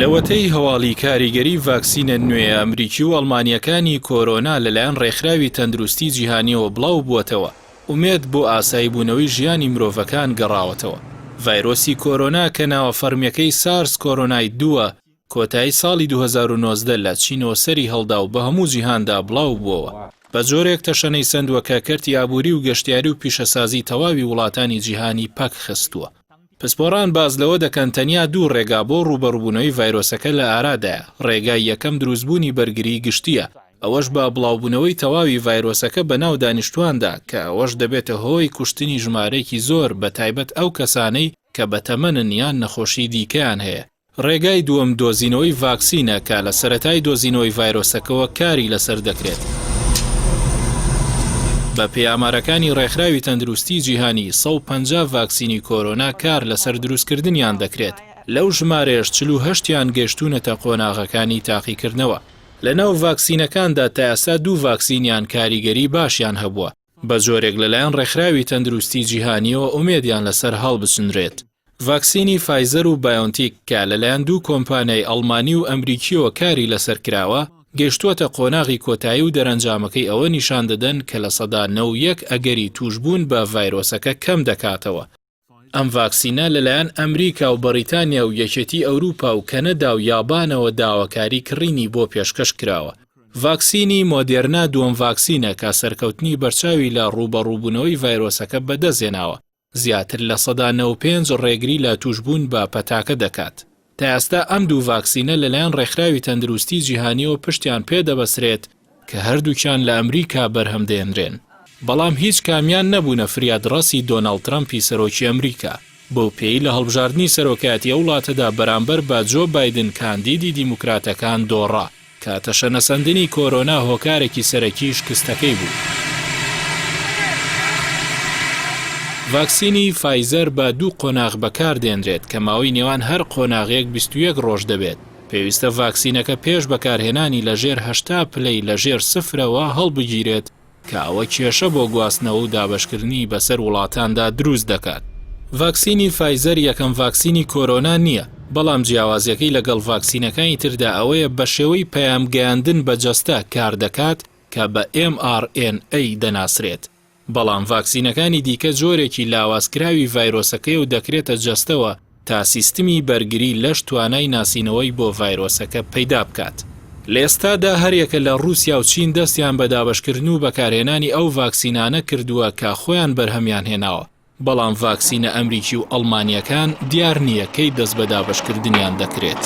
لەوەتەی هەواڵی کاریگەری ڤاکسینە نوێ ئەمریکی و ئەڵمانیەکانی کۆرۆنا لەلایەن ڕێکخراوی تەندروستی جیهانیەوە بڵاو بووەتەوە، ومێد بۆ ئاسایی بوونەوەی ژیانی مرۆڤەکان گەڕاوەتەوە. ڤایرۆسی کۆرۆنا کە ناوە فەرمیەکەی سارس کۆرۆنای 2 کۆتایی ساڵی 2019 لە چینەوە سەری هەڵدا و بە هەموو جیهاندا بڵاو بووەوە. بە جۆرێک تەشەنەی سندووە کە کەرتی ئابووری و گەشتیاری و پیشەسازی تەواوی وڵاتانی جیهانی پەک خستووە. پسپۆران باز لەوە دەکەن تەنیا دوو ڕێگا بۆ ڕوبەڕووبوونەوەی ڤایرۆسەکە لە ئارادایە. ڕێگای یەکەم دروستبوونی بەرگری گشتیە، ئەوەش بە بڵاوبوونەوەی تەواوی ڤایرۆسەکە بەناو دانیشتواندا کە ئەوەش دەبێتە هۆی کوشتنی ژمارەیەکی زۆر بە تایبەت ئەو کەسانەی کە بەتەمەنن یان نەخۆشی دیکەیان هەیە. ڕێگای دووەم دۆزینەوەی ڤاکسینە کە لە سەرەتای دۆزینەوەی ڤایرۆسەکەەوە کاری لەسەر دەکرێت. بە پێیامارەکانی ڕێکخراوی تەندروستی جیهانی 150 ڤاکسینی کۆرۆنا کار لەسەر دروستکردنیان دەکرێت. لەو ژمارەیەش 48یان گەشتوونەتە قۆناغەکانی تاقیکردنەوە. لەناو ڤاکسینەکاندا تا ئێستا 2 ڤاکسینیان کاریگەری باشیان هەبووە. بە جۆرێک لەلایەن ڕێکخراوی تەندروستی جیهانیەوە ئومێدیان لەسەر هەڵبچنرێت. ڤاکسینی فایزەر و بایۆنتیک کە لەلایەن 2 کۆمپانیای ئەڵمانی و ئەمریکیەوە کاری لەسەر کراوە، گەشتووەتە قۆناغی کۆتایی و دەرەنجامەکەی ئەوە نیشان دەدەن کە لە سەدا 91 ئەگەری توشبوون بە ڤایرۆسەکە کەم دەکاتەوە. ئەم ڤاکسینە لەلایەن ئەمریکا و بەریتانیا و یەکێتی ئەوروپا و کەنەدا و یابانەوە داواکاری کڕینی بۆ پێشکەش کراوە. ڤاکسینی مۆدێرنا دووەم ڤاکسینە کە سەرکەوتنی بەرچاوی لە ڕوبەڕووبوونەوەی ڤایرۆسەکە بەدەستێناوە. زیاتر لە سەدا 95 ڕێگری لە توشبوون بە پەتاکە دەکات. تا ئێستا ئەم دوو ڤاکسینە لەلایەن ڕێکخراوی تەندروستی جیهانیەوە پشتیان پێدەبەسرێت کە هەردووکیان لە ئەمریکا بەرهەم دێنرێن. بەڵام هیچ کامیان نەبوونە فریادڕەسی دۆناڵد ترەمپی سەرۆکی ئەمریکا. بەو پێی لە هەڵبژاردننی سەرۆکایەتی ئەو وڵاتەدا بەرامبەر بە جۆ بایدن کاندیدی دیموکراتەکان دۆڕا، کاتە شەنەسەندنی کۆرۆنا هۆکارێکی سەرەکی شکستەکەی بوو. ڤاکسینی فایزەر بە 2 قۆناغ بەکاردێنرێت کە ماوەی نێوان هەر قۆناغێک 21 ڕۆژ دەبێت. پێویستە ڤاکسینەکە پێش بەکارهێنانی لەژێر 80 پلەی لەژێر سفرەوە هەڵبگیرێت کە ئەوە کێشە بۆ گواستنەوە و دابەشکردنی بەسەر وڵاتاندا دروست دەکات. ڤاکسینی فایزەر یەکەم ڤاکسینی کۆرۆنا نییە، بەڵام جیاوازیەکەی لەگەڵ ڤاکسینەکانی تردا ئەوەیە بە شێوەی پەیامگەیاندن بە جەستە کار دەکات کە بە mRNA دەناسرێت. بەڵام ڤاکسینەکانی دیکە جۆرێکی لاوازکراوی ڤایرۆسەکەی و دەکرێتە جەستەوە تا سیستمی بەرگری لەش توانای ناسینەوەی بۆ ڤایرۆسەکە پەیدا بکات. لە ئێستادا هەریەکە لە رووسیا و چین دەستیان بە دابەشکردن و بەکارهێنانی ئەو ڤاکسینانە کردووە کە خۆیان بەرهەمیان هێناوە. بەڵام ڤاکسینە ئەمریکی و ئەڵمانیەکان دیار نییە کەی دەست بە دابەشکردنیان دەکرێت.